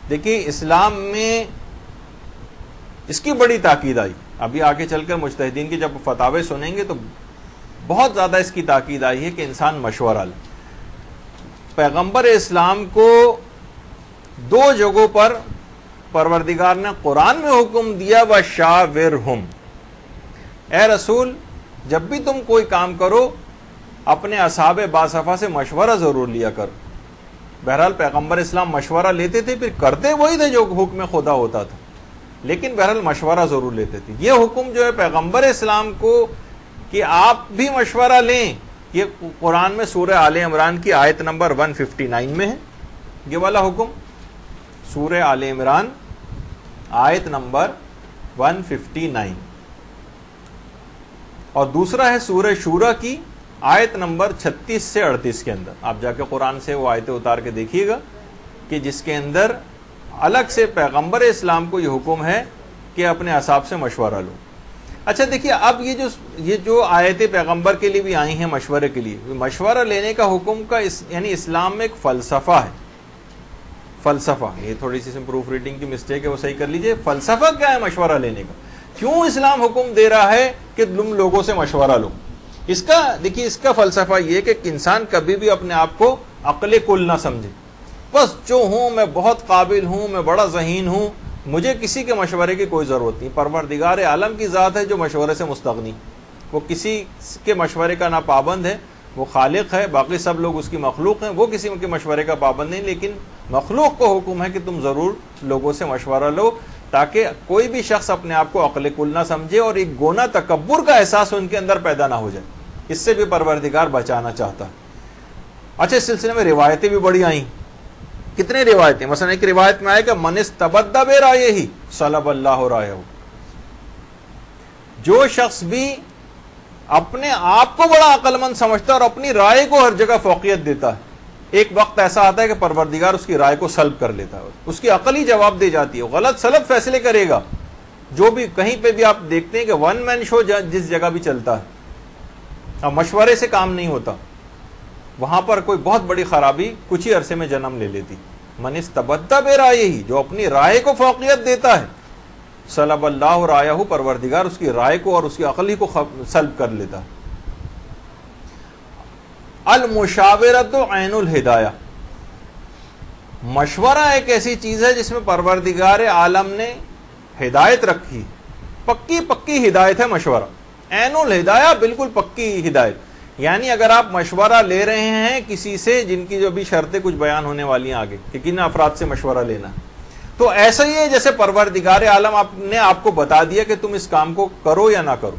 دیکھیے اسلام میں اس کی بڑی تاکید آئی. ابھی آگے چل کر مجتہدین کی جب فتاوے سنیں گے تو بہت زیادہ اس کی تاکید آئی ہے کہ انسان مشورہ لے. پیغمبر اسلام کو 2 جگہوں پر پروردگار نے قرآن میں حکم دیا وَشَاوِرْهُمْ، اے رسول جب بھی تم کوئی کام کرو اپنے اصحاب باصفا سے مشورہ ضرور لیا کر. بہرحال پیغمبر اسلام مشورہ لیتے تھے، پھر کرتے وہی تھے جو حکم خدا ہوتا تھا، لیکن بہرحال مشورہ ضرور لیتے تھے. یہ حکم جو ہے پیغمبر اسلام کو کہ آپ بھی مشورہ لیں، یہ قرآن میں سورہ آل عمران کی آیت نمبر 159 میں ہے. یہ والا حکم سورہ آل عمران آیت نمبر 159، اور دوسرا ہے سورہ شورا کی آیت نمبر 36 سے 38 کے اندر. آپ جا کے قرآن سے وہ آیتیں اتار کے دیکھیے گا کہ جس کے اندر الگ سے پیغمبر اسلام کو یہ حکم ہے کہ اپنے اصحاب سے مشورہ لو. اچھا دیکھیے اب یہ جو آیتیں پیغمبر کے لیے بھی آئی ہیں مشورے کے لیے، مشورہ لینے کا حکم کا یعنی اسلام میں ایک فلسفہ ہے. فلسفہ، یہ تھوڑی سی پروف ریڈنگ کی مسٹیک ہے وہ صحیح کر لیجئے. فلسفہ کیا ہے مشورہ لینے کا؟ کیوں اسلام حکم دے رہا ہے کہ تم لوگوں سے مشورہ لو؟ اس کا دیکھیے اس کا فلسفہ یہ کہ انسان کبھی بھی اپنے آپ کو عقل کل نہ سمجھے. بس جو ہوں میں بہت قابل ہوں، میں بڑا ذہین ہوں، مجھے کسی کے مشورے کی کوئی ضرورت نہیں. پروردگار عالم کی ذات ہے جو مشورے سے مستغنی، وہ کسی کے مشورے کا نہ پابند ہے، وہ خالق ہے، باقی سب لوگ اس کی مخلوق ہیں، وہ کسی کے مشورے کا پابند نہیں. لیکن مخلوق کو حکم ہے کہ تم ضرور لوگوں سے مشورہ لو تاکہ کوئی بھی شخص اپنے آپ کو عقل کل نہ سمجھے اور ایک گونا تکبر کا احساس ان کے اندر پیدا نہ ہو جائے. اس سے بھی پروردگار بچانا چاہتا ہے. اچھا اس سلسلے میں روایتیں بھی بڑی آئیں. کتنے روایتیں؟ مثلا ایک روایت میں آئے کہ من استبد برائیہ صلب اللہ رائہ، جو شخص بھی اپنے آپ کو بڑا عقل مند سمجھتا ہے اور اپنی رائے کو ہر جگہ فوقیت دیتا ہے، ایک وقت ایسا آتا ہے کہ پروردگار اس کی رائے کو سلب کر لیتا ہے، اس کی عقل ہی جواب دے جاتی ہے، غلط سلب فیصلے کرے گا. جو بھی کہیں پہ بھی آپ دیکھتے ہیں کہ ون مین شو جس جگہ بھی چلتا ہے، اب مشورے سے کام نہیں ہوتا، وہاں پر کوئی بہت بڑی خرابی کچھ ہی عرصے میں جنم لے لیتی. من استبد برائیہ، جو اپنی رائے کو فوقیت دیتا ہے، صلب اللہ رائہ، پروردگار اس کی رائے کو اور اس کی عقل ہی کو سلب کر لیتا. المشاورۃ عین الہدایہ، مشورہ ایک ایسی چیز ہے جس میں پروردگار عالم نے ہدایت رکھی، پکی پکی ہدایت ہے مشورہ. عین الہدایہ، بالکل پکی ہدایت. یعنی اگر آپ مشورہ لے رہے ہیں کسی سے جن کی جو بھی شرطیں کچھ بیان ہونے والی ہیں آگے کہ کن افراد سے مشورہ لینا، تو ایسا ہی ہے جیسے پروردگار عالم نے آپ کو بتا دیا کہ تم اس کام کو کرو یا نہ کرو.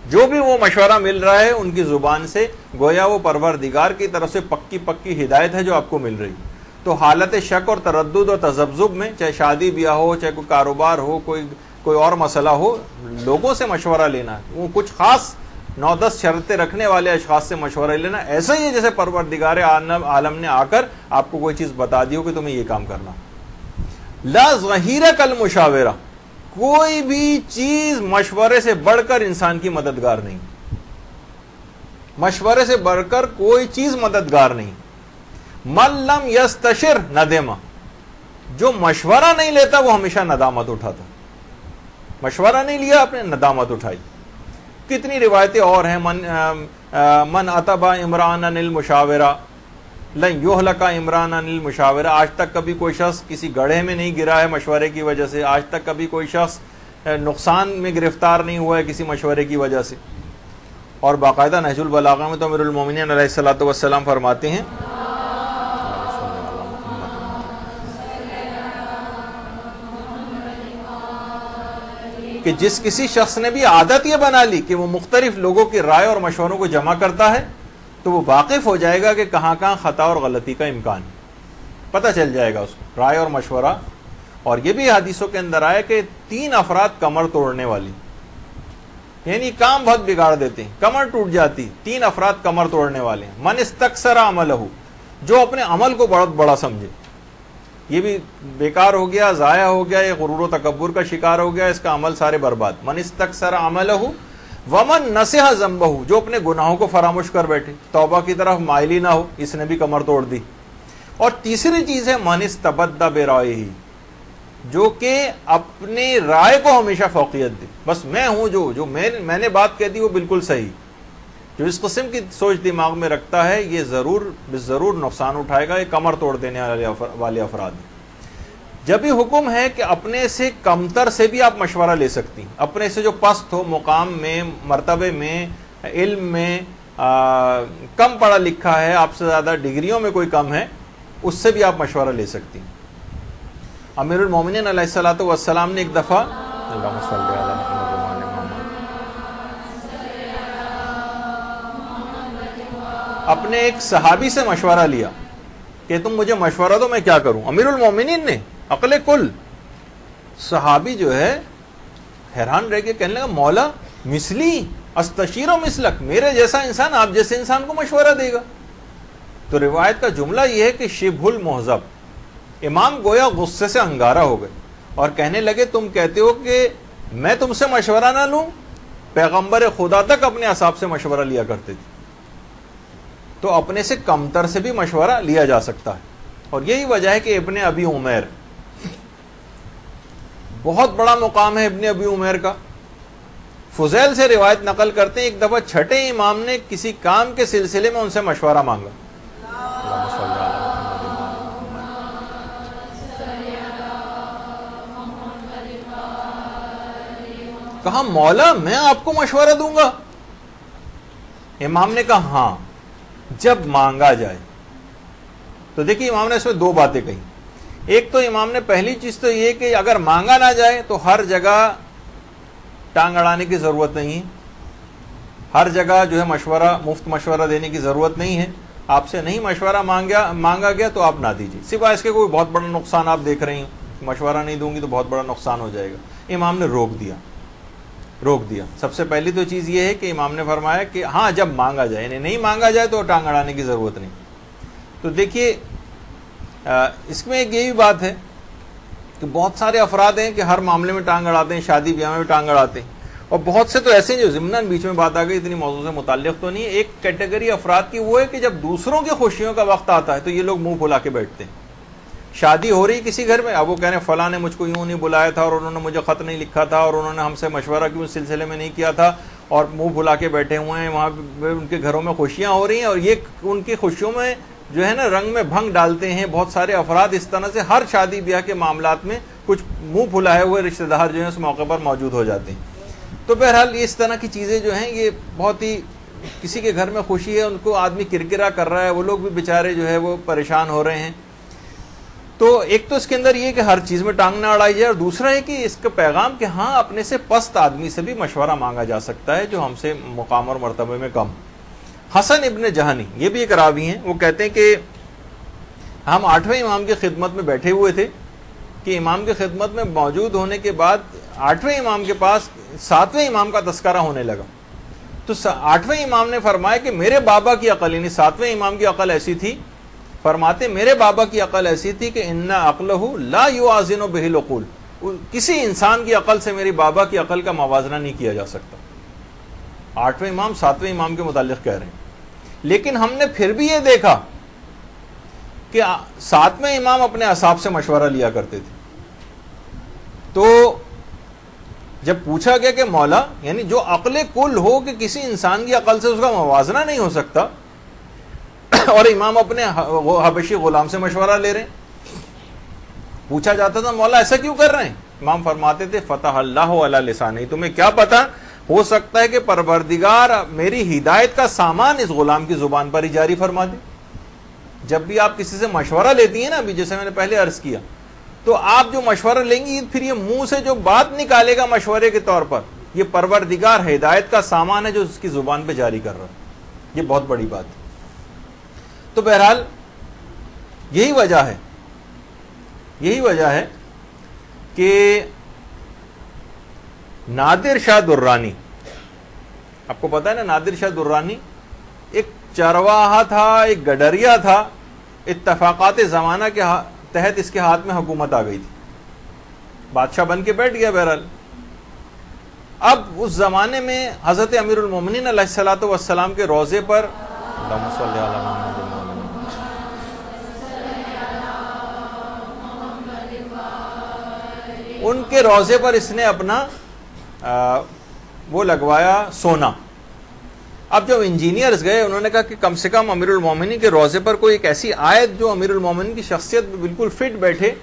جو بھی وہ مشورہ مل رہا ہے ان کی زبان سے گویا وہ پروردگار کی طرف سے پکی پکی ہدایت ہے جو آپ کو مل رہی. تو حالت شک اور تردد اور تذبذب میں، چاہے شادی بیاہ ہو، چاہے کوئی کاروبار ہو، کوئی اور مسئلہ ہو، لوگوں سے مشورہ لینا، وہ کچھ خاص 9-10 شرطیں رکھنے والے اشخاص سے مشورہ لینا، ایسا ہی ہے جیسے پروردگار عالم نے آ کر آپ کو کوئی چیز بتا دی ہو کہ تمہیں یہ کام کرنا. لا ظہیر کالمشاورہ، کوئی بھی چیز مشورے سے بڑھ کر انسان کی مددگار نہیں، مشورے سے بڑھ کر کوئی چیز مددگار نہیں. من لم یستشر ندم، جو مشورہ نہیں لیتا وہ ہمیشہ ندامت اٹھاتا. مشورہ نہیں لیا آپ نے، ندامت اٹھائی. کتنی روایتیں اور ہیں. من اتبع عمران عن المشاورہ لن یہلک عمران عن المشاورہ، آج تک کبھی کوئی شخص کسی گڑھے میں نہیں گرا ہے مشورے کی وجہ سے، آج تک کبھی کوئی شخص نقصان میں گرفتار نہیں ہوا ہے کسی مشورے کی وجہ سے. اور باقاعدہ نہج البلاغہ میں تو امیر المومنین علیہ الصلوۃ والسلام فرماتے ہیں کہ جس کسی شخص نے بھی عادت یہ بنا لی کہ وہ مختلف لوگوں کی رائے اور مشوروں کو جمع کرتا ہے تو وہ واقف ہو جائے گا کہ کہاں کہاں خطا اور غلطی کا امکان ہے، پتہ چل جائے گا اس کو رائے اور مشورہ. اور یہ بھی حدیثوں کے اندر آیا کہ 3 افراد کمر توڑنے والی، یعنی کام بہت بگاڑ دیتے ہیں، کمر ٹوٹ جاتی. 3 افراد کمر توڑنے والے ہیں. من استکثر عملہ، جو اپنے عمل کو بہت بڑا سمجھے، یہ بھی بیکار ہو گیا، ضائع ہو گیا، یہ غرور و تکبر کا شکار ہو گیا، اس کا عمل سارے برباد. من استکثر عملہ ومن نسیح ذنبہ، جو اپنے گناہوں کو فراموش کر بیٹھے، توبہ کی طرف مائل ہی نہ ہو، اس نے بھی کمر توڑ دی. اور تیسری چیز ہے من استبدّ برائہ، جو کہ اپنی رائے کو ہمیشہ فوقیت دے، بس میں ہوں جو میں نے بات کہہ دی وہ بالکل صحیح. جو اس قسم کی سوچ دماغ میں رکھتا ہے یہ ضرور نقصان اٹھائے گا، یہ کمر توڑ دینے والے افراد ہیں. جب بھی حکم ہے کہ اپنے سے کمتر سے بھی آپ مشورہ لے سکتی ہیں، اپنے سے جو پست ہو مقام میں، مرتبے میں، علم میں، کم پڑھا لکھا ہے، آپ سے زیادہ ڈگریوں میں کوئی کم ہے، اس سے بھی آپ مشورہ لے سکتی ہیں. امیر المومنین علیہ الصلوۃ والسلام نے ایک دفعہ اللہم صلی علی محمد وعلی محمد اپنے ایک صحابی سے مشورہ لیا کہ تم مجھے مشورہ دو میں کیا کروں. امیر المومنین نے عقل کل، صحابی جو ہے حیران رہ کے کہنے لگا مولا مثلی استشیر و مثلک، میرے جیسا انسان آپ جیسے انسان کو مشورہ دے گا. تو روایت کا جملہ یہ ہے کہ شبہ المحذب، امام گویا غصے سے انگارہ ہو گئے اور کہنے لگے تم کہتے ہو کہ میں تم سے مشورہ نہ لوں؟ پیغمبر خدا تک اپنے اصحاب سے مشورہ لیا کرتے تھے. تو اپنے سے کمتر سے بھی مشورہ لیا جا سکتا ہے. اور یہی وجہ ہے کہ ابن ابی عمیر، بہت بڑا مقام ہے ابن ابی عمیر کا. فضیل سے روایت نقل کرتے ہیں ایک دفعہ چھٹے امام نے کسی کام کے سلسلے میں ان سے مشورہ مانگا. کہا مولا میں آپ کو مشورہ دوں گا؟ امام نے کہا ہاں جب مانگا جائے. تو دیکھیے امام نے اس میں دو باتیں کہی. ایک تو امام نے پہلی چیز تو یہ کہ اگر مانگا نہ جائے تو ہر جگہ ٹانگ اڑانے کی ضرورت نہیں ہے، ہر جگہ جو ہے مشورہ مفت مشورہ دینے کی ضرورت نہیں ہے. آپ سے نہیں مشورہ مانگا گیا تو آپ نہ دیجیے، سوائے اس کے کوئی بہت بڑا نقصان آپ دیکھ رہی ہوں، مشورہ نہیں دوں گی تو بہت بڑا نقصان ہو جائے گا. امام نے روک دیا. سب سے پہلی تو چیز یہ ہے کہ امام نے فرمایا کہ ہاں جب مانگا جائے، یعنی نہیں مانگا جائے تو ٹانگ اڑانے کی ضرورت نہیں. تو دیکھیے اس میں ایک یہی بات ہے کہ بہت سارے افراد ہیں کہ ہر معاملے میں ٹانگ اڑاتے ہیں، شادی بیاہ میں بھی ٹانگ اڑاتے ہیں، اور بہت سے تو ایسے ہیں جو ضمناً بیچ میں بات آ گئی، اتنی موضوع سے متعلق تو نہیں ہے. ایک کیٹیگری افراد کی وہ ہے کہ جب دوسروں کی خوشیوں کا وقت آتا ہے تو یہ لوگ منہ پھلا کے بیٹھتے ہیں. شادی ہو رہی کسی گھر میں، اب وہ کہہ رہے ہیں فلاں نے مجھ کو یوں نہیں بلایا تھا اور انہوں نے مجھے خط نہیں لکھا تھا اور انہوں نے ہم سے مشورہ کیوں اس سلسلے میں نہیں کیا تھا، اور منہ بھلا کے بیٹھے ہوئے ہیں. وہاں ان کے گھروں میں خوشیاں ہو رہی ہیں اور یہ ان کی خوشیوں میں جو ہے نا رنگ میں بھنگ ڈالتے ہیں. بہت سارے افراد اس طرح سے ہر شادی بیاہ کے معاملات میں کچھ منہ پھلائے ہوئے رشتہ دار جو ہیں اس موقع پر موجود ہو جاتے ہیں. تو بہرحال اس طرح کی چیزیں جو ہیں یہ بہت ہی، کسی کے گھر میں خوشی ہے ان کو آدمی کرکرا کر رہا ہے، وہ لوگ بھی بیچارے جو ہے وہ پریشان ہو رہے ہیں. تو ایک تو اس کے اندر یہ کہ ہر چیز میں ٹانگ نہ اڑائی جائے، اور دوسرا ہے کہ اس کا پیغام کہ ہاں اپنے سے پست آدمی سے بھی مشورہ مانگا جا سکتا ہے جو ہم سے مقام اور مرتبے میں کم. حسن ابن جہنی یہ بھی ایک راوی ہیں، وہ کہتے ہیں کہ ہم 8ویں امام کی خدمت میں بیٹھے ہوئے تھے کہ امام کی خدمت میں موجود ہونے کے بعد 8ویں امام کے پاس 7ویں امام کا تذکرہ ہونے لگا. تو 8ویں امام نے فرمایا کہ میرے بابا کی عقل، یعنی 7ویں امام کی عقل ایسی تھی، فرماتے میرے بابا کی عقل ایسی تھی کہ ان عقلہ لا یوازن بہ العقول، کسی انسان کی عقل سے میری بابا کی عقل کا موازنہ نہیں کیا جا سکتا. 8ویں امام 7ویں امام کے متعلق کہہ رہے ہیں. لیکن ہم نے پھر بھی یہ دیکھا کہ 7ویں امام اپنے اصحاب سے مشورہ لیا کرتے تھے. تو جب پوچھا گیا کہ مولا، یعنی جو عقل کل ہو کہ کسی انسان کی عقل سے اس کا موازنہ نہیں ہو سکتا، اور امام اپنے حبشی غلام سے مشورہ لے رہے ہیں. پوچھا جاتا تھا مولا ایسا کیوں کر رہے ہیں؟ امام فرماتے تھے فتح اللہ علی لسانی، تمہیں کیا پتا، ہو سکتا ہے کہ پروردگار میری ہدایت کا سامان اس غلام کی زبان پر ہی جاری فرما دے. جب بھی آپ کسی سے مشورہ لیتی ہیں نا، ابھی جیسے میں نے پہلے عرض کیا، تو آپ جو مشورہ لیں گی پھر یہ منہ سے جو بات نکالے گا مشورے کے طور پر، یہ پروردگار ہدایت کا سامان ہے جو اس کی زبان پہ جاری کر رہا ہے. یہ بہت بڑی بات ہے. تو بہرحال یہی وجہ ہے کہ نادر شاہ درانی، آپ کو پتا ہے نا نادر شاہ درانی ایک چرواہا تھا، ایک گڈریا تھا. اتفاقات زمانہ کے تحت اس کے ہاتھ میں حکومت آ گئی تھی، بادشاہ بن کے بیٹھ گیا. بہرحال اب اس زمانے میں حضرت امیر المومنین علیہ الصلوۃ والسلام کے روضے پر ان کے روزے پر اس نے اپنا وہ لگوایا سونا. اب جب انجینئرز گئے انہوں نے کہا کہ کم سے کم امیر المومنین کے روزے پر کوئی ایک ایسی آیت جو امیر المومنین کی شخصیت میں بالکل فٹ بیٹھے,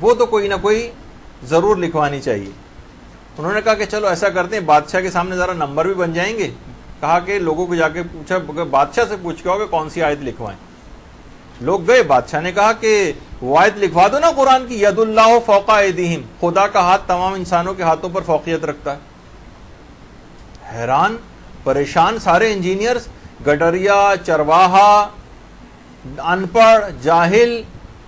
وہ تو کوئی نہ کوئی ضرور لکھوانی چاہیے. انہوں نے کہا کہ چلو ایسا کرتے ہیں, بادشاہ کے سامنے ذرا نمبر بھی بن جائیں گے. کہا کہ لوگوں کو جا کے پوچھا, بادشاہ سے پوچھ کے آؤ کہ کون سی آیت لکھوائیں. لوگ گئے, بادشاہ نے کہا کہ وہ آیت لکھوا دو نا قرآن کی, ید اللہ فوق ایدیہم, خدا کا ہاتھ تمام انسانوں کے ہاتھوں پر فوقیت رکھتا ہے. حیران پریشان سارے انجینئرز, گڈریا, چرواہا, ان پڑھ, جاہل,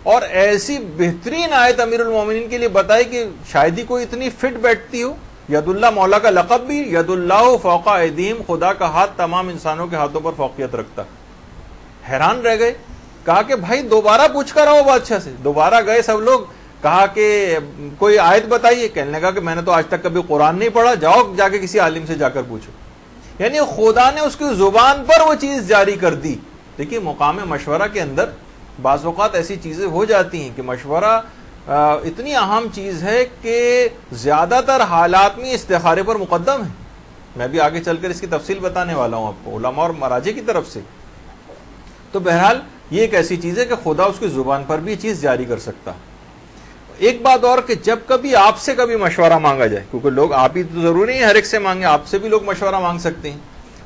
اور ایسی بہترین آیت امیر المومنین کے لیے بتائی کہ شاید ہی کوئی اتنی فٹ بیٹھتی ہو. ید اللہ مولا کا لقب بھی, ید اللہ فوق ایدیہم, خدا کا ہاتھ تمام انسانوں کے ہاتھوں پر فوقیت رکھتا. حیران رہ گئے. کہا کہ بھائی دوبارہ پوچھ کر آؤ بادشاہ سے. دوبارہ گئے سب لوگ, کہا کہ کوئی آیت بتائیے. کہنے لگا کہ میں نے تو آج تک کبھی قرآن نہیں پڑھا, جاؤ جا کے کسی عالم سے جا کر پوچھو. یعنی خدا نے اس کی زبان پر وہ چیز جاری کر دی. دیکھیے مقام مشورہ کے اندر بعض اوقات ایسی چیزیں ہو جاتی ہیں کہ مشورہ اتنی اہم چیز ہے کہ زیادہ تر حالات میں استخارے پر مقدم ہے. میں بھی آگے چل کر اس کی تفصیل بتانے والا ہوں آپ کو علماء اور مراجع کی طرف سے. تو بہرحال یہ ایک ایسی چیز ہے کہ خدا اس کی زبان پر بھی یہ چیز جاری کر سکتا. ایک بات اور کہ جب کبھی آپ سے کبھی مشورہ مانگا جائے, کیونکہ لوگ آپ ہی تو ضروری نہیں ہر ایک سے مانگے, آپ سے بھی لوگ مشورہ مانگ سکتے ہیں,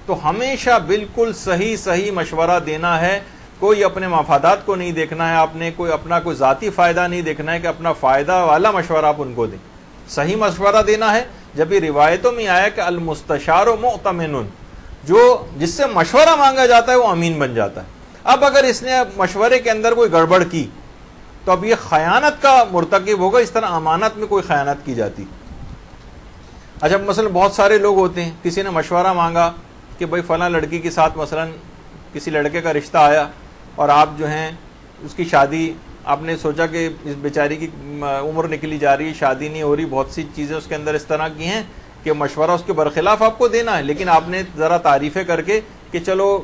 تو ہمیشہ بالکل صحیح مشورہ دینا ہے. کوئی اپنے مفادات کو نہیں دیکھنا ہے, آپ نے کوئی اپنا کوئی ذاتی فائدہ نہیں دیکھنا ہے کہ اپنا فائدہ والا مشورہ آپ ان کو دیں. صحیح مشورہ دینا ہے. جب یہ روایتوں میں آیا کہ المستشار مؤتمن, جو جس سے مشورہ مانگا جاتا ہے وہ امین بن جاتا ہے. اب اگر اس نے مشورے کے اندر کوئی گڑبڑ کی تو اب یہ خیانت کا مرتکب ہوگا. اس طرح امانت میں کوئی خیانت کی جاتی. اچھا مثلا بہت سارے لوگ ہوتے ہیں, کسی نے مشورہ مانگا کہ بھائی فلاں لڑکی کے ساتھ مثلا کسی لڑکے کا رشتہ آیا اور آپ جو ہیں اس کی شادی, آپ نے سوچا کہ اس بیچاری کی عمر نکلی جا رہی ہے, شادی نہیں ہو رہی, بہت سی چیزیں اس کے اندر اس طرح کی ہیں کہ مشورہ اس کے برخلاف آپ کو دینا ہے, لیکن آپ نے ذرا تعریفیں کر کے کہ چلو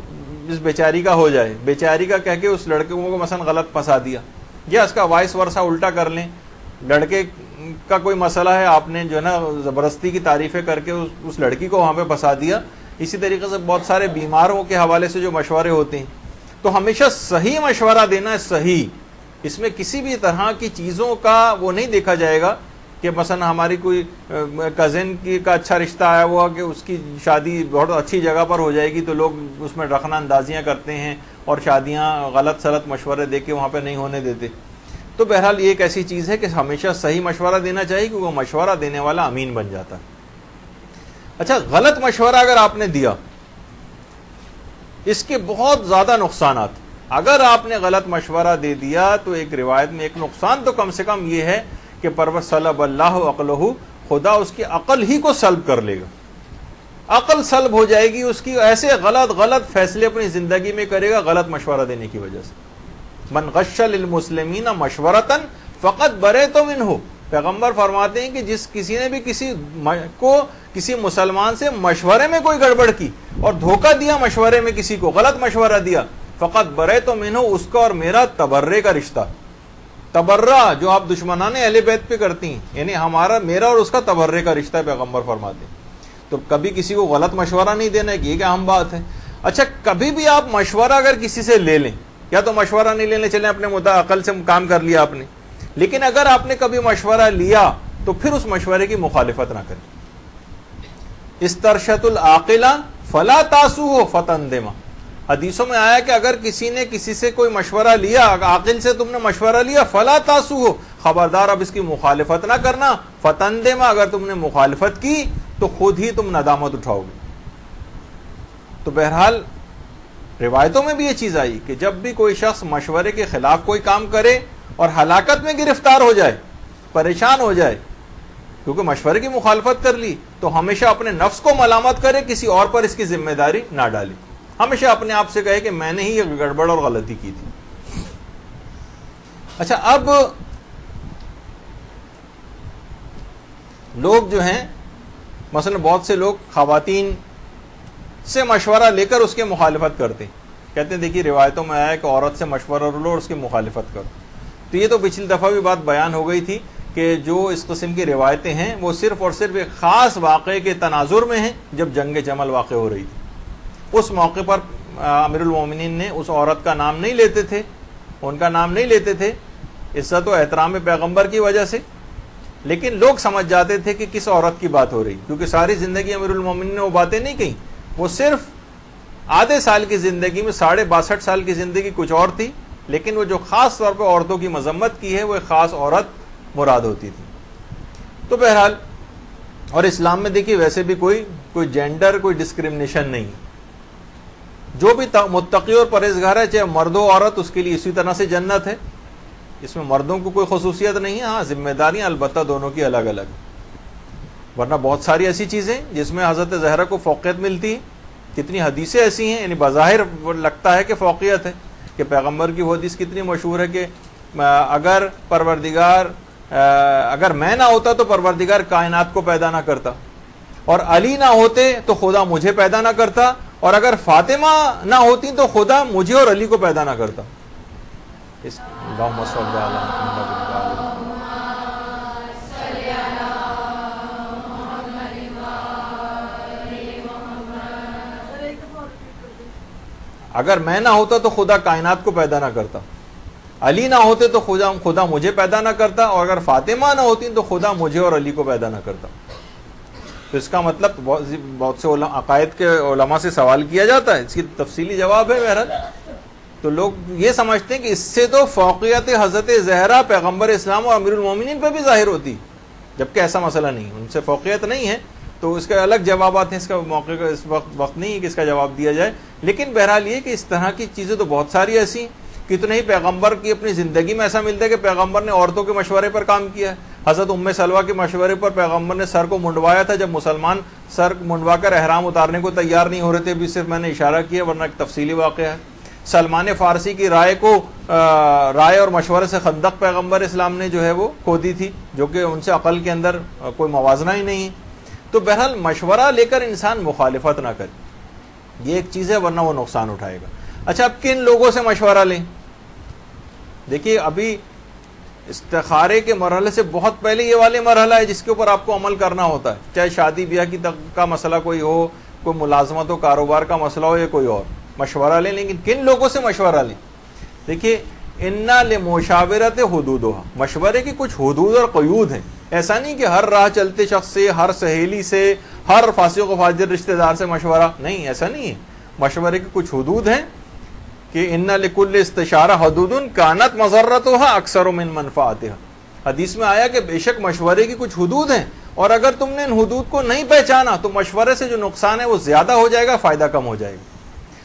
اس بیچاری کا ہو جائے, بیچاری کا کہہ کے اس لڑکے کو مثلا غلط پھنسا دیا, یا اس کا وائس ورثہ الٹا کر لیں. لڑکے کا کوئی مسئلہ ہے, آپ نے جو ہے نا زبردستی کی تعریفیں کر کے اس لڑکی کو وہاں پہ پھنسا دیا. اسی طریقے سے بہت سارے بیماروں کے حوالے سے جو مشورے ہوتے ہیں, تو ہمیشہ صحیح مشورہ دینا ہے. صحیح, اس میں کسی بھی طرح کی چیزوں کا وہ نہیں دیکھا جائے گا کہ مثلا ہماری کوئی کزن کا اچھا رشتہ آیا ہوا کہ اس کی شادی بہت اچھی جگہ پر ہو جائے گی تو لوگ اس میں رخنہ اندازیاں کرتے ہیں اور شادیاں غلط سلط مشورے دے کے وہاں پہ نہیں ہونے دیتے. تو بہرحال یہ ایک ایسی چیز ہے کہ ہمیشہ صحیح مشورہ دینا چاہیے کیونکہ وہ مشورہ دینے والا امین بن جاتا ہے. اچھا غلط مشورہ اگر آپ نے دیا, اس کے بہت زیادہ نقصانات. اگر آپ نے غلط مشورہ دے دیا تو ایک روایت میں ایک نقصان تو کم سے کم یہ ہے کہ پرور سلب اللہ عقلہ, خدا اس کی عقل ہی کو سلب کر لے گا. عقل سلب ہو جائے گی اس کی, ایسے غلط فیصلے اپنی زندگی میں کرے گا غلط مشورہ دینے کی وجہ سے. من غش للمسلمین مشورتاً فقط بریت منہ, پیغمبر فرماتے ہیں کہ جس کسی نے بھی کسی مسلمان سے مشورے میں کوئی گڑبڑ کی اور دھوکہ دیا مشورے میں, کسی کو غلط مشورہ دیا, فقط بریت منہ, اس کا اور میرا تبرے کا رشتہ. تبرہ جو آپ دشمنان اہل بیت پہ کرتی ہیں, یعنی میرا اور اس کا تبرے کا رشتہ ہے, پیغمبر فرماتے ہیں. تو کبھی کسی کو غلط مشورہ نہیں دینا ہے کہ یہ کہ اہم بات ہے. اچھا کبھی بھی آپ مشورہ اگر کسی سے لے لیں, یا تو مشورہ نہیں لینے چلیں, اپنے عقل سے کام کر لیا آپ نے, لیکن اگر آپ نے کبھی مشورہ لیا تو پھر اس مشورے کی مخالفت نہ کریں. استرشد العاقلہ فلا تاسوہ فتندما, حدیثوں میں آیا کہ اگر کسی نے کسی سے کوئی مشورہ لیا, عاقل سے تم نے مشورہ لیا, فلا تاسوہ, خبردار اب اس کی مخالفت نہ کرنا, فتندما, اگر تم نے مخالفت کی تو خود ہی تم ندامت اٹھاؤ گے. تو بہرحال روایتوں میں بھی یہ چیز آئی کہ جب بھی کوئی شخص مشورے کے خلاف کوئی کام کرے اور ہلاکت میں گرفتار ہو جائے, پریشان ہو جائے کیونکہ مشورے کی مخالفت کر لی, تو ہمیشہ اپنے نفس کو ملامت کرے, کسی اور پر اس کی ذمہ داری نہ ڈالے. ہمیشہ اپنے آپ سے کہے کہ میں نے ہی یہ گڑبڑ اور غلطی کی تھی. اچھا اب لوگ جو ہیں مثلا بہت سے لوگ خواتین سے مشورہ لے کر اس کے مخالفت کرتے ہیں, کہتے ہیں دیکھیے روایتوں میں آیا کہ عورت سے مشورہ لو اور اس کی مخالفت کرو. تو یہ تو پچھلی دفعہ بھی بات بیان ہو گئی تھی کہ جو اس قسم کی روایتیں ہیں وہ صرف اور صرف ایک خاص واقعے کے تناظر میں ہیں جب جنگ جمل واقع ہو رہی تھی. اس موقع پر امیر المومنین نے اس عورت کا نام نہیں لیتے تھے, ان کا نام نہیں لیتے تھے عزت و احترام پیغمبر کی وجہ سے, لیکن لوگ سمجھ جاتے تھے کہ کس عورت کی بات ہو رہی, کیونکہ ساری زندگی امیر المومنین نے وہ باتیں نہیں کہیں, وہ صرف آدھے سال کی زندگی میں 62.5 سال کی زندگی کچھ اور تھی, لیکن وہ جو خاص طور پہ عورتوں کی مذمت کی ہے وہ ایک خاص عورت مراد ہوتی تھی. تو بہرحال, اور اسلام میں دیکھیے ویسے بھی کوئی جینڈر, کوئی ڈسکرمنیشن نہیں, جو بھی متقی اور پرہیزگار ہے چاہے مرد ہو عورت, اس کے لیے اسی طرح سے جنت ہے. اس میں مردوں کو کوئی خصوصیت نہیں ہے, ہاں ذمہ داریاں البتہ دونوں کی الگ الگ, ورنہ بہت ساری ایسی چیزیں جس میں حضرت زہرا کو فوقیت ملتی ہے. کتنی حدیثیں ایسی ہیں, یعنی بظاہر لگتا ہے کہ فوقیت ہے, کہ پیغمبر کی وہ حدیث کتنی مشہور ہے کہ اگر میں نہ ہوتا تو پروردگار کائنات کو پیدا نہ کرتا, اور علی نہ ہوتے تو خدا مجھے پیدا نہ کرتا, اور اگر فاطمہ نہ ہوتی تو خدا مجھے اور علی کو پیدا نہ کرتا. اگر میں نہ ہوتا تو خدا کائنات کو پیدا نہ کرتا, علی نہ ہوتے تو خدا مجھے پیدا نہ کرتا, اور اگر فاطمہ نہ ہوتی تو خدا مجھے اور علی کو پیدا نہ کرتا. تو اس کا مطلب بہت سے عقائد کے علماء سے سوال کیا جاتا ہے, اس کی تفصیلی جواب ہے بہرحال. تو لوگ یہ سمجھتے ہیں کہ اس سے تو فوقیت حضرت زہرا پیغمبر اسلام اور امیر المومنین پہ بھی ظاہر ہوتی, جبکہ ایسا مسئلہ نہیں, ان سے فوقیت نہیں ہے. تو اس کے الگ جوابات ہیں, اس کا موقع کا اس وقت نہیں ہے کہ اس کا جواب دیا جائے. لیکن بہرحال یہ کہ اس طرح کی چیزیں تو بہت ساری ایسی ہیں. کتنے ہی پیغمبر کی اپنی زندگی میں ایسا ملتا ہے کہ پیغمبر نے عورتوں کے مشورے پر کام کیا ہے. حضرت ام سلمہ کے مشورے پر پیغمبر نے سر کو منڈوایا تھا, جب مسلمان سر منڈوا کر احرام اتارنے کو تیار نہیں ہو رہے تھے, بھی صرف میں نے اشارہ کیا ورنہ ایک تفصیلی واقعہ ہے. سلمان فارسی کی رائے اور مشورے سے خندق پیغمبر اسلام نے جو ہے وہ کھودی تھی, جو کہ ان سے عقل کے اندر کوئی موازنہ ہی نہیں ہے. تو بہرحال مشورہ لے کر انسان مخالفت نہ کرے, یہ ایک چیز ہے, ورنہ وہ نقصان اٹھائے گا. اچھا, اب کن لوگوں سے مشورہ لیں؟ دیکھیے ابھی استخارے کے مرحلے سے بہت پہلے یہ والے مرحلہ ہے جس کے اوپر آپ کو عمل کرنا ہوتا ہے, چاہے شادی بیاہ کا مسئلہ کوئی ہو, کوئی ملازمت و کاروبار کا مسئلہ ہو, یا کوئی اور. مشورہ لیں, لیکن کن لوگوں سے مشورہ لیں؟ دیکھیے, انا لمشاورت حدودھا, مشورے کی کچھ حدود اور قیود ہیں. ایسا نہیں کہ ہر راہ چلتے شخص سے, ہر سہیلی سے, ہر فاسق و فاجر رشتہ دار سے مشورہ نہیں, ایسا نہیں ہے. مشورے کی کچھ حدود ہیں کہ ان لکل استشارہ حدود کانت مضرتها اکثر من منفعتها. حدیث میں آیا کہ بے شک مشورے کی کچھ حدود ہیں, اور اگر تم نے ان حدود کو نہیں پہچانا تو مشورے سے جو نقصان ہے وہ زیادہ ہو جائے گا, فائدہ کم ہو جائے گا.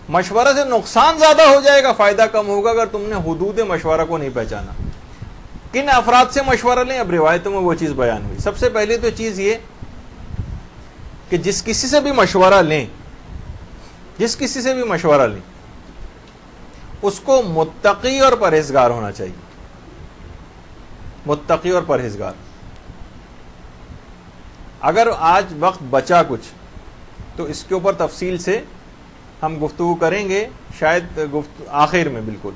مشورے سے نقصان زیادہ ہو جائے گا, فائدہ کم ہوگا اگر تم نے حدود مشورہ کو نہیں پہچانا. کن افراد سے مشورہ لیں؟ اب روایتوں میں وہ چیز بیان ہوئی. سب سے پہلے تو چیز یہ کہ جس کسی سے بھی مشورہ لیں, جس کسی سے بھی مشورہ لیں, اس کو متقی اور پرہیزگار ہونا چاہیے. متقی اور پرہیزگار. اگر آج وقت بچا کچھ تو اس کے اوپر تفصیل سے ہم گفتگو کریں گے, شاید آخر میں بالکل,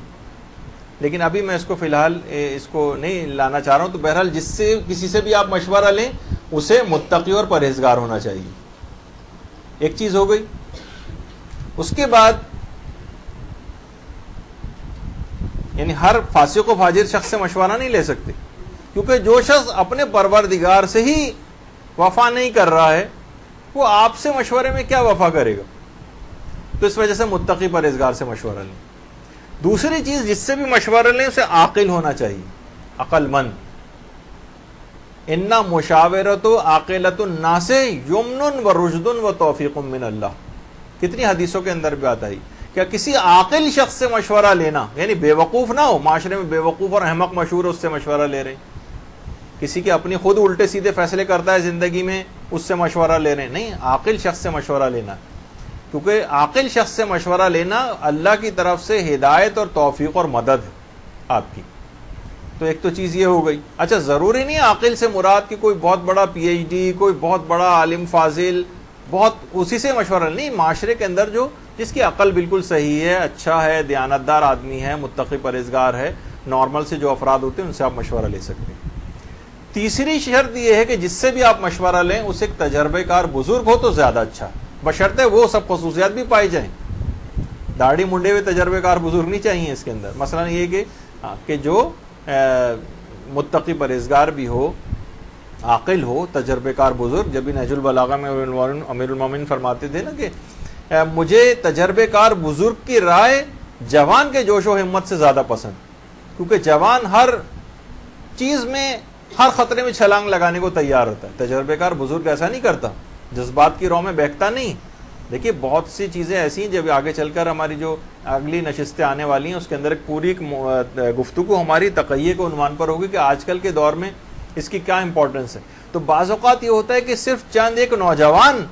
لیکن ابھی میں اس کو فی الحال اس کو نہیں لانا چاہ رہا ہوں. تو بہرحال جس سے کسی سے بھی آپ مشورہ لیں اسے متقی اور پرہیزگار ہونا چاہیے. ایک چیز ہو گئی. اس کے بعد یعنی ہر فاسق و فاجر شخص سے مشورہ نہیں لے سکتے, کیونکہ جو شخص اپنے پروردگار سے ہی وفا نہیں کر رہا ہے وہ آپ سے مشورے میں کیا وفا کرے گا. تو اس وجہ سے متقی پرہیزگار سے مشورہ لیں. دوسری چیز, جس سے بھی مشورہ لیں اسے عاقل ہونا چاہیے, عقل مند. انا مشاورت عاقلۃ الناس یمن و رشد و توفیق من اللہ. کتنی حدیثوں کے اندر بھی آتا ہے کیا کسی عاقل شخص سے مشورہ لینا, یعنی بے وقوف نہ ہو, معاشرے میں بے وقوف اور احمق مشہور ہے, اس سے مشورہ لے رہے ہیں. کسی کی اپنی خود الٹے سیدھے فیصلے کرتا ہے زندگی میں, اس سے مشورہ لے رہے ہیں. نہیں, عاقل شخص سے مشورہ لینا, کیونکہ عاقل شخص سے مشورہ لینا اللہ کی طرف سے ہدایت اور توفیق اور مدد ہے آپ کی. تو ایک تو چیز یہ ہو گئی. اچھا, ضروری نہیں عاقل سے مراد کہ کوئی بہت بڑا پی ایچ ڈی, کوئی بہت بڑا عالم فاضل, بہت اسی سے مشورہ نہیں. معاشرے کے اندر جو جس کی عقل بالکل صحیح ہے, اچھا ہے, دیانتدار آدمی ہے, متقی پرہیزگار ہے, نارمل سے جو افراد ہوتے ہیں ان سے آپ مشورہ لے سکتے ہیں۔ تیسری شرط یہ ہے کہ جس سے بھی آپ مشورہ لیں اس ایک تجربے کار بزرگ ہو تو زیادہ اچھا، بشرطے وہ سب خصوصیات بھی پائی جائیں۔ داڑھی منڈے ہوئے تجربے کار بزرگ نہیں چاہیے اس کے اندر، مثلا یہ کہ جو متقی پرہیزگار بھی ہو، عاقل ہو، تجربے کار بزرگ۔ جب بھی نہج البلاغہ میں امیر المومنین فرماتے تھے نا کہ مجھے تجربے کار بزرگ کی رائے جوان کے جوش و ہمت سے زیادہ پسند، کیونکہ جوان ہر چیز میں، ہر خطرے میں چھلانگ لگانے کو تیار ہوتا ہے، تجربے کار بزرگ ایسا نہیں کرتا، جذبات کی رو میں بہکتا نہیں۔ دیکھیے بہت سی چیزیں ایسی ہیں جب آگے چل کر ہماری جو اگلی نشستیں آنے والی ہیں اس کے اندر ایک پوری گفتگو ہماری تقیے کے عنوان پر ہوگی کہ آج کل کے دور میں اس کی کیا امپورٹنس ہے۔ تو بعض اوقات یہ ہوتا ہے کہ صرف چند ایک نوجوان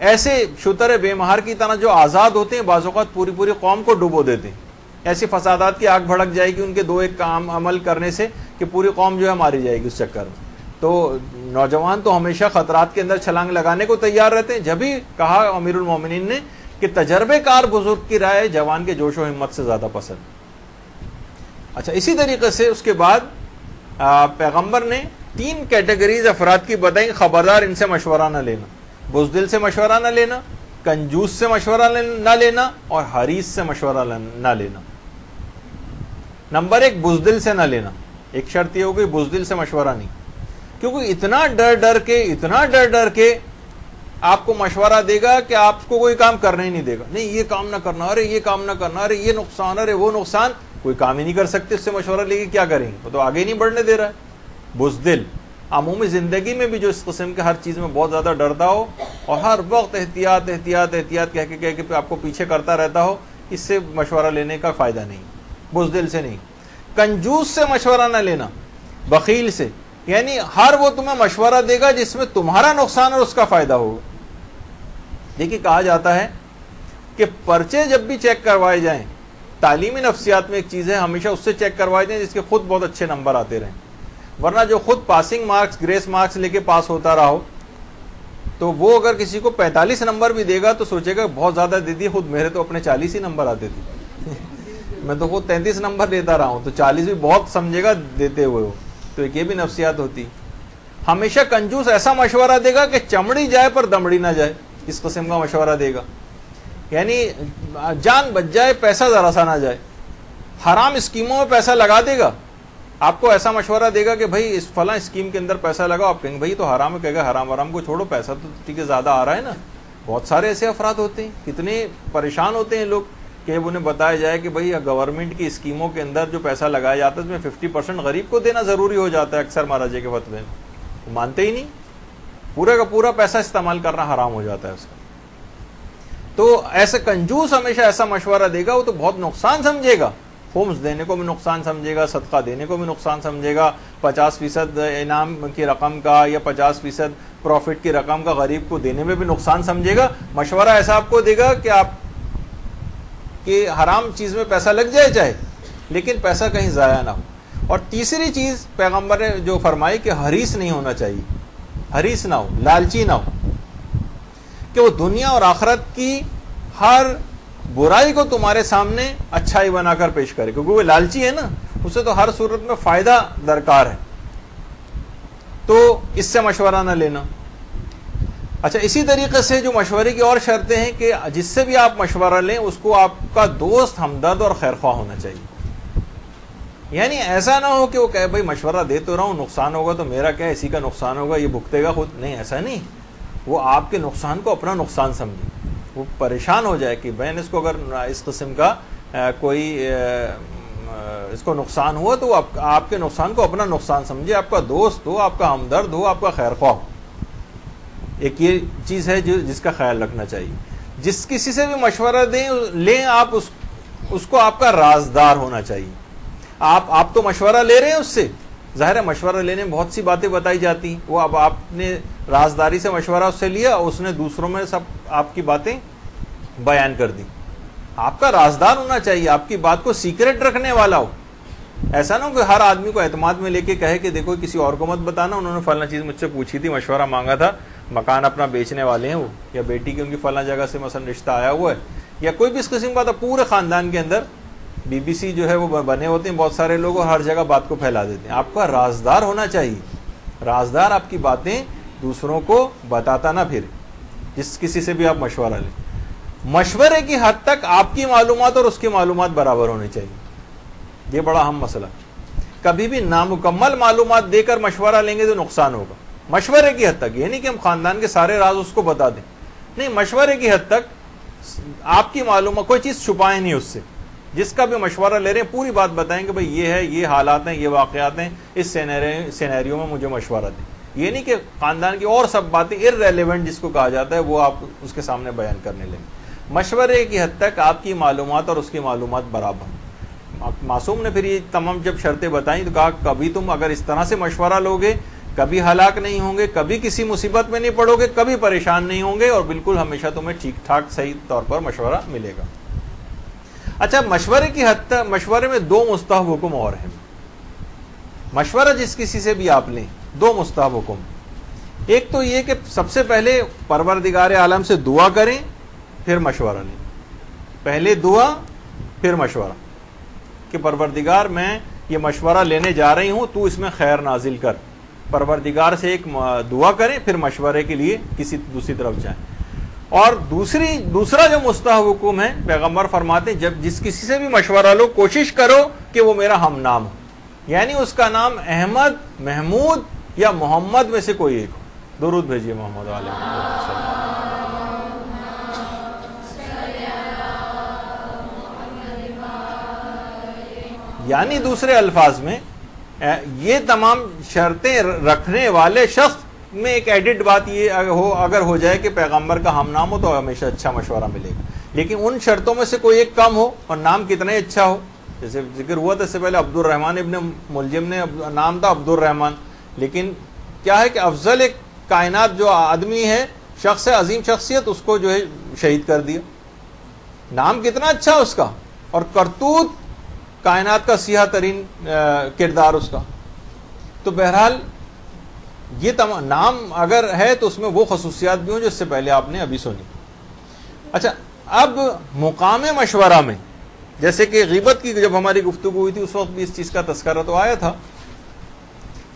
ایسے شتر بے مہار کی طرح جو آزاد ہوتے ہیں بعض اوقات پوری قوم کو ڈبو دیتے ہیں، ایسی فسادات کی آگ بھڑک جائے گی ان کے دو ایک کام عمل کرنے سے کہ پوری قوم جو ہے ماری جائے گی اس چکر میں۔ تو نوجوان تو ہمیشہ خطرات کے اندر چھلانگ لگانے کو تیار رہتے ہیں، جب ہی کہا امیر المومنین نے کہ تجربے کار بزرگ کی رائے جوان کے جوش و ہمت سے زیادہ پسند۔ اچھا، اسی طریقے سے اس کے بعد پیغمبر نے 3 کیٹیگریز افراد کی بتائیں، خبردار ان سے مشورہ نہ لینا، بزدل سے مشورہ نہ لینا، کنجوس سے مشورہ نہ لینا، اور حریص سے مشورہ نہ لینا۔ نمبر 1 بزدل سے نہ لینا، ایک شرط یہ ہوگی بزدل سے مشورہ نہیں، کیونکہ اتنا ڈر کے آپ کو مشورہ دے گا کہ آپ کو کوئی کام کرنا ہی نہیں دے گا، نہیں یہ کام نہ کرنا، ارے یہ کام نہ کرنا، ارے یہ نقصان، ارے وہ نقصان، کوئی کام ہی نہیں کر سکتے، اس سے مشورہ لے کے کیا کریں گے، وہ تو آگے ہی نہیں بڑھنے دے رہا ہے۔ بزدل عمومی زندگی میں بھی جو اس قسم کے ہر چیز میں بہت زیادہ ڈرتا ہو اور ہر وقت احتیاط کہہ کے آپ کو پیچھے کرتا رہتا ہو، اس سے مشورہ لینے کا فائدہ نہیں، بزدل سے نہیں۔ کنجوس سے مشورہ نہ لینا، بخیل سے، یعنی ہر وہ تمہیں مشورہ دے گا جس میں تمہارا نقصان اور اس کا فائدہ ہوگا۔ دیکھیے کہا جاتا ہے کہ پرچے جب بھی چیک کروائے جائیں، تعلیمی نفسیات میں ایک چیز ہے، ہمیشہ اس سے چیک کروائے جائیں جس کے خود بہت اچھے نمبر آتے رہیں، ورنہ جو خود پاسنگ مارکس، گریس مارکس لے کے پاس ہوتا رہا ہو تو وہ اگر کسی کو 45 نمبر بھی دے گا تو سوچے گا بہت زیادہ دے دیے، خود میرے تو اپنے 40 ہی نمبر آتے تھے میں تو خود 33 نمبر دیتا رہا ہوں، تو 40 بھی بہت سمجھے گا دیتے ہوئے ہو، تو ایک یہ بھی نفسیات ہوتی۔ ہمیشہ کنجوس ایسا مشورہ دے گا کہ چمڑی جائے پر دمڑی نہ جائے، اس قسم کا مشورہ دے گا، یعنی جان بچ جائے پیسہ ذرا سا نہ جائے، حرام اسکیموں میں پیسہ لگا دے گا۔ آپ کو ایسا مشورہ دے گا کہ بھائی اس فلاں اسکیم کے اندر پیسہ لگاؤ، آپ کہیں گے بھائی تو حرام ہے، کہے گا حرام کو چھوڑو، پیسہ تو ٹھیک ہے زیادہ آ رہا ہے نا۔ بہت سارے ایسے افراد ہوتے ہیں، کتنے پریشان ہوتے ہیں لوگ کہ انہیں بتایا جائے کہ بھائی گورنمنٹ کی اسکیموں کے اندر جو پیسہ لگایا جاتا ہے اس میں 50% غریب کو دینا ضروری ہو جاتا ہے، اکثر مہاراجے کے فتوے میں وہ مانتے ہی نہیں، پورا کا پورا پیسہ استعمال کرنا حرام ہو جاتا ہے اس کا۔ تو ایسے کنجوس ہمیشہ ایسا مشورہ دے گا، وہ تو بہت نقصان سمجھے گا، خمس دینے کو بھی نقصان سمجھے گا، صدقہ دینے کو بھی نقصان سمجھے گا، 50% انعام کی رقم کا یا 50% پروفٹ کی رقم کا غریب کو دینے میں بھی نقصان سمجھے گا۔ مشورہ ایسا آپ کو دے گا کہ آپ کہ حرام چیز میں پیسہ لگ جائے چاہے، لیکن پیسہ کہیں ضائع نہ ہو۔ اور تیسری چیز پیغمبر نے جو فرمائی کہ حریص نہیں ہونا چاہیے، حریص نہ ہو، لالچی نہ ہو، کہ وہ دنیا اور آخرت کی ہر برائی کو تمہارے سامنے اچھائی بنا کر پیش کرے، کیونکہ وہ لالچی ہے نا، اسے تو ہر صورت میں فائدہ درکار ہے، تو اس سے مشورہ نہ لینا۔ اچھا، اسی طریقے سے جو مشورے کی اور شرطیں ہیں کہ جس سے بھی آپ مشورہ لیں اس کو آپ کا دوست، ہمدرد اور خیرخواہ ہونا چاہیے، یعنی ایسا نہ ہو کہ وہ کہے بھائی مشورہ دے تو رہا ہوں، نقصان ہوگا تو میرا کیا، اسی کا نقصان ہوگا، یہ بھگتے گا خود، نہیں، ایسا نہیں، وہ آپ کے نقصان کو اپنا نقصان سمجھے، وہ پریشان ہو جائے کہ بہن اس کو اگر اس قسم کا کوئی اس کو نقصان ہوا تو آپ کے نقصان کو اپنا نقصان سمجھے، آپ کا دوست ہو، آپ کا ہمدرد ہو، آپ کا خیرخواہ ہو۔ ایک یہ چیز ہے جس کا خیال رکھنا چاہیے، جس کسی سے بھی مشورہ لیں آپ اس کو آپ کا رازدار ہونا چاہیے۔ آپ تو مشورہ لے رہے ہیں اس سے، ظاہر ہے مشورہ لینے میں بہت سی باتیں بتائی جاتی ہیں، وہ اب آپ نے رازداری سے مشورہ اس سے لیا، اس نے دوسروں میں سب آپ کی باتیں بیان کر دی، آپ کا رازدار ہونا چاہیے، آپ کی بات کو سیکرٹ رکھنے والا ہو، ایسا نہ ہو کہ ہر آدمی کو اعتماد میں لے کے کہے کہ دیکھو کسی اور کو مت بتانا، انہوں نے فلاں چیز مجھ سے پوچھی تھی، مشورہ مانگا تھا، مکان اپنا بیچنے والے ہیں وہ، یا بیٹی کی ان کی فلاں جگہ سے مثلا رشتہ آیا ہوا ہے، یا کوئی بھی اس قسم کا، تو پورے خاندان کے اندر بی بی سی جو ہے وہ بنے ہوتے ہیں بہت سارے لوگ اور ہر جگہ بات کو پھیلا دیتے ہیں. آپ کا رازدار ہونا چاہیے, رازدار آپ کی باتیں دوسروں کو بتاتا نہ پھر, جس کسی سے بھی آپ مشورہ لیں. مشورے کی حد تک آپ کی معلومات اور اس کی معلومات برابر ہونی چاہیے. یہ بڑا اہم مسئلہ. کبھی بھی نامکمل معلومات دے کر مشورہ لیں گے تو نقصان ہوگا. مشورے کی حد تک, یہ نہیں کہ ہم خاندان کے سارے راز اس کو بتا دیں, نہیں, مشورے کی حد تک آپ کی معلومات, کوئی چیز چھپائیں نہیں اس سے. جس کا بھی مشورہ لے رہے ہیں پوری بات بتائیں کہ بھئی یہ ہے, یہ حالات ہیں, یہ واقعات ہیں, اس سینیریو میں مجھے مشورہ دیں. یہ نہیں کہ خاندان کی اور سب باتیں ارریلیونٹ جس کو کہا جاتا ہے وہ آپ اس کے سامنے بیان کرنے لیں. مشورے کی حد تک آپ کی معلومات اور اس کی معلومات برابر. معصوم نے پھر یہ تمام جب شرطیں بتائیں تو کہا کبھی تم اگر اس طرح سے مشورہ لوگے کبھی ہلاک نہیں ہوں گے, کبھی کسی مصیبت میں نہیں پڑو گے, کبھی پریشان نہیں ہوں گے, اور بالکل ہمیشہ تمہیں ٹھیک ٹھاک صحیح طور پر مشورہ ملے گا. اچھا, مشورے کی حد تک, مشورے میں دو مستحب حکم اور ہیں. مشورہ جس کسی سے بھی آپ لیں, دو مستحب حکم. ایک تو یہ کہ سب سے پہلے پروردگار عالم سے دعا کریں پھر مشورہ لیں. پہلے دعا پھر مشورہ کہ پروردگار میں یہ مشورہ لینے جا رہی ہوں, تو اس میں خیر نازل کر. پروردگار سے ایک دعا کریں پھر مشورے کے لیے کسی دوسری طرف جائیں. اور دوسرا جو مستحب حکم ہے, پیغمبر فرماتے ہیں جب جس کسی سے بھی مشورہ لو کوشش کرو کہ وہ میرا ہم نام ہو, یعنی اس کا نام احمد, محمود یا محمد میں سے کوئی ایک ہو. درود بھیجیے محمد علیہ وسلم. یعنی دوسرے الفاظ میں یہ تمام شرطیں رکھنے والے شخص میں ایک ایڈٹ بات یہ اگر ہو جائے کہ پیغمبر کا ہم نام ہو تو ہمیشہ اچھا مشورہ ملے گا. لیکن ان شرطوں میں سے کوئی ایک کم ہو اور نام کتنا ہی اچھا ہو, جیسے ذکر ہوا تھا اس سے پہلے عبد الرحمن ابن ملجم نے نام تھا عبد الرحمن, لیکن کیا ہے کہ افضل ایک کائنات جو آدمی ہے, شخص ہے, عظیم شخصیت, اس کو جو ہے شہید کر دیا. نام کتنا اچھا اس کا, اور کرتوت کائنات کا سیاہ ترین کردار اس کا. تو بہرحال یہ نام اگر ہے تو اس میں وہ خصوصیات بھی ہوں جو اس سے پہلے آپ نے ابھی سنی. اچھا, اب مقام مشورہ میں جیسے کہ غیبت کی جب ہماری گفتگو ہوئی تھی اس وقت بھی اس چیز کا تذکرہ تو آیا تھا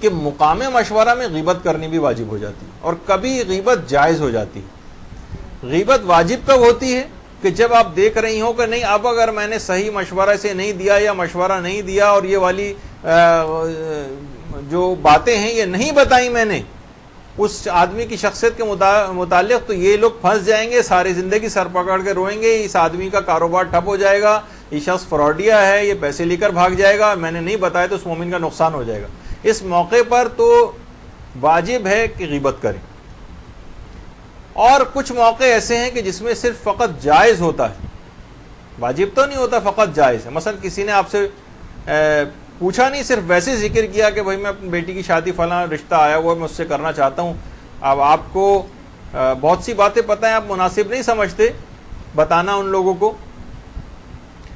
کہ مقام مشورہ میں غیبت کرنی بھی واجب ہو جاتی ہے اور کبھی غیبت جائز ہو جاتی ہے. غیبت واجب کب ہوتی ہے کہ جب آپ دیکھ رہی ہو کہ نہیں, اب اگر میں نے صحیح مشورہ سے نہیں دیا یا مشورہ نہیں دیا اور یہ والی جو باتیں ہیں یہ نہیں بتائی میں نے اس آدمی کی شخصیت کے متعلق, تو یہ لوگ پھنس جائیں گے, ساری زندگی سر پکڑ کے روئیں گے, اس آدمی کا کاروبار ٹھپ ہو جائے گا, یہ شخص فراڈیا ہے, یہ پیسے لے کر بھاگ جائے گا, میں نے نہیں بتایا تو اس مومن کا نقصان ہو جائے گا. اس موقع پر تو واجب ہے کہ غیبت کریں. اور کچھ موقع ایسے ہیں کہ جس میں صرف فقط جائز ہوتا ہے, واجب تو نہیں ہوتا, فقط جائز ہے. مثلا کسی نے آپ سے پوچھا نہیں, صرف ویسے ذکر کیا کہ بھائی میں اپنی بیٹی کی شادی فلاں رشتہ آیا ہوا میں اس سے کرنا چاہتا ہوں. اب آپ کو بہت سی باتیں پتہ ہیں, آپ مناسب نہیں سمجھتے بتانا ان لوگوں کو,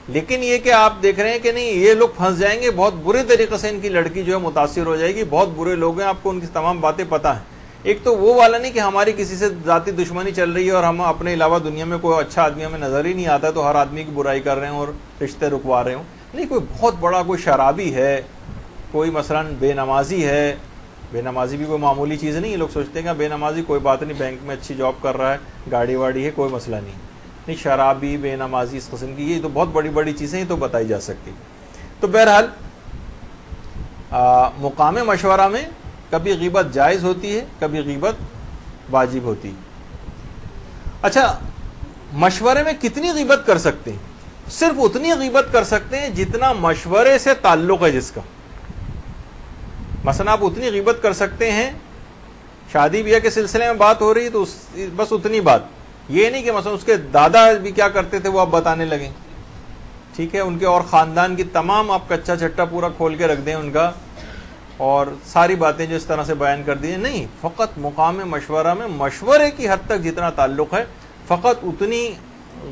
لیکن یہ کہ آپ دیکھ رہے ہیں کہ نہیں یہ لوگ پھنس جائیں گے, بہت برے طریقے سے ان کی لڑکی جو ہے متاثر ہو جائے گی, بہت برے لوگ ہیں, آپ کو ان کی تمام باتیں پتہ ہیں. ایک تو وہ والا نہیں کہ ہماری کسی سے ذاتی دشمنی چل رہی ہے اور ہم اپنے علاوہ دنیا میں کوئی اچھا آدمی ہمیں نظر ہی نہیں آتا تو ہر آدمی کی برائی کر رہے ہیں اور رشتے رکوا رہے ہوں. نہیں, کوئی بہت بڑا کوئی شرابی ہے, کوئی مثلا بے نمازی ہے. بے نمازی بھی کوئی معمولی چیز نہیں. لوگ سوچتے ہیں کہ بے نمازی کوئی بات نہیں, بینک میں اچھی جاب کر رہا ہے, گاڑی واڑی ہے, کوئی مسئلہ نہیں. نہیں, شرابی, بے نمازی, اس قسم کی یہ تو بہت بڑی بڑی چیزیں تو بتائی جا سکتی. تو بہرحال مقام مشورہ میں کبھی غیبت جائز ہوتی ہے, کبھی غیبت واجب ہوتی. اچھا, مشورے میں کتنی غیبت کر سکتے ہیں؟ صرف اتنی غیبت کر سکتے ہیں جتنا مشورے سے تعلق ہے جس کا. مثلا آپ اتنی غیبت کر سکتے ہیں, شادی بیاہ کے سلسلے میں بات ہو رہی ہے تو بس اتنی بات. یہ نہیں کہ مثلا اس کے دادا بھی کیا کرتے تھے وہ آپ بتانے لگیں, ٹھیک ہے, ان کے اور خاندان کی تمام آپ کچا چٹا پورا کھول کے رکھ دیں ان کا, اور ساری باتیں جو اس طرح سے بیان کر دی. نہیں, فقط مقام مشورہ میں مشورے کی حد تک جتنا تعلق ہے فقط اتنی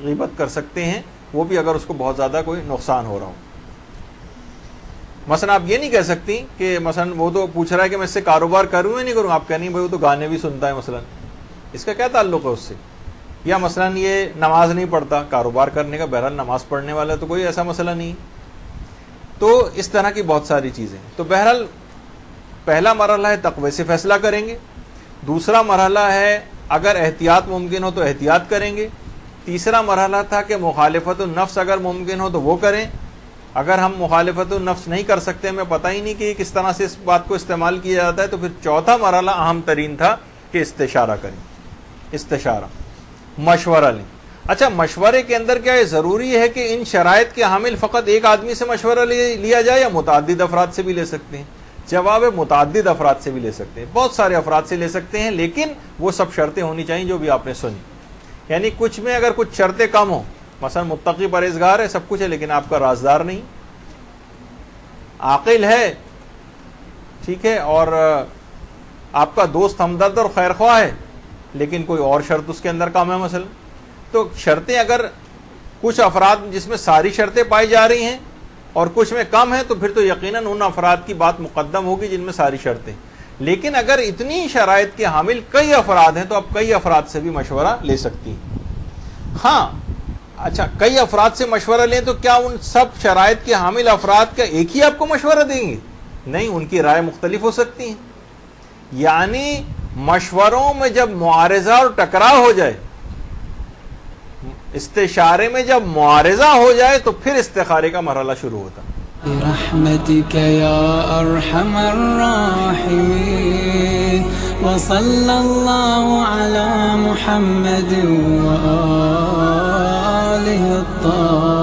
غیبت کر سکتے ہیں, وہ بھی اگر اس کو بہت زیادہ کوئی نقصان ہو رہا ہو. مثلا آپ یہ نہیں کہہ سکتی کہ مثلا وہ تو پوچھ رہا ہے کہ میں اس سے کاروبار کروں یا نہیں کروں, آپ کہہ نہیں بھائی وہ تو گانے بھی سنتا ہے مثلا, اس کا کیا تعلق ہے اس سے. یا مثلا یہ نماز نہیں پڑھتا, کاروبار کرنے کا, بہرحال نماز پڑھنے والا تو کوئی ایسا مسئلہ نہیں. تو اس طرح کی بہت ساری چیزیں ہیں. تو بہرحال پہلا مرحلہ ہے تقوی سے فیصلہ کریں گے. دوسرا مرحلہ ہے اگر احتیاط ممکن ہو تو احتیاط کریں گے. تیسرا مرحلہ تھا کہ مخالفت النفس اگر ممکن ہو تو وہ کریں. اگر ہم مخالفت النفس نہیں کر سکتے, ہمیں پتہ ہی نہیں کہ کس طرح سے اس بات کو استعمال کیا جاتا ہے, تو پھر چوتھا مرحلہ اہم ترین تھا کہ استشارہ کریں. استشارہ, مشورہ لیں. اچھا, مشورے کے اندر کیا یہ ضروری ہے کہ ان شرائط کے حامل فقط ایک آدمی سے مشورہ لیا جائے یا متعدد افراد سے بھی لے سکتے ہیں؟ جواب ہے متعدد افراد سے بھی لے سکتے ہیں, بہت سارے افراد سے لے سکتے ہیں, لیکن وہ سب شرطیں ہونی چاہیے جو بھی آپ نے سنی. یعنی کچھ میں اگر کچھ شرطیں کم ہوں, مثلا متقی پرہیزگار ہے, سب کچھ ہے, لیکن آپ کا رازدار نہیں, عاقل ہے, ٹھیک ہے, اور آپ کا دوست ہمدرد اور خیرخواہ ہے, لیکن کوئی اور شرط اس کے اندر کم ہے مثلا, تو شرطیں اگر کچھ افراد جس میں ساری شرطیں پائی جا رہی ہیں اور کچھ میں کم ہیں, تو پھر تو یقیناً ان افراد کی بات مقدم ہوگی جن میں ساری شرطیں. لیکن اگر اتنی شرائط کے حامل کئی افراد ہیں تو آپ کئی افراد سے بھی مشورہ لے سکتی ہیں. ہاں, اچھا, کئی افراد سے مشورہ لیں تو کیا ان سب شرائط کے حامل افراد کا ایک ہی آپ کو مشورہ دیں گے؟ نہیں, ان کی رائے مختلف ہو سکتی ہیں. یعنی مشوروں میں جب معارضہ اور ٹکراؤ ہو جائے, استشارے میں جب معارضہ ہو جائے, تو پھر استخارے کا مرحلہ شروع ہوتا. برحمتك يا أرحم الراحمين وصلى الله على محمد وآله الطاهرين.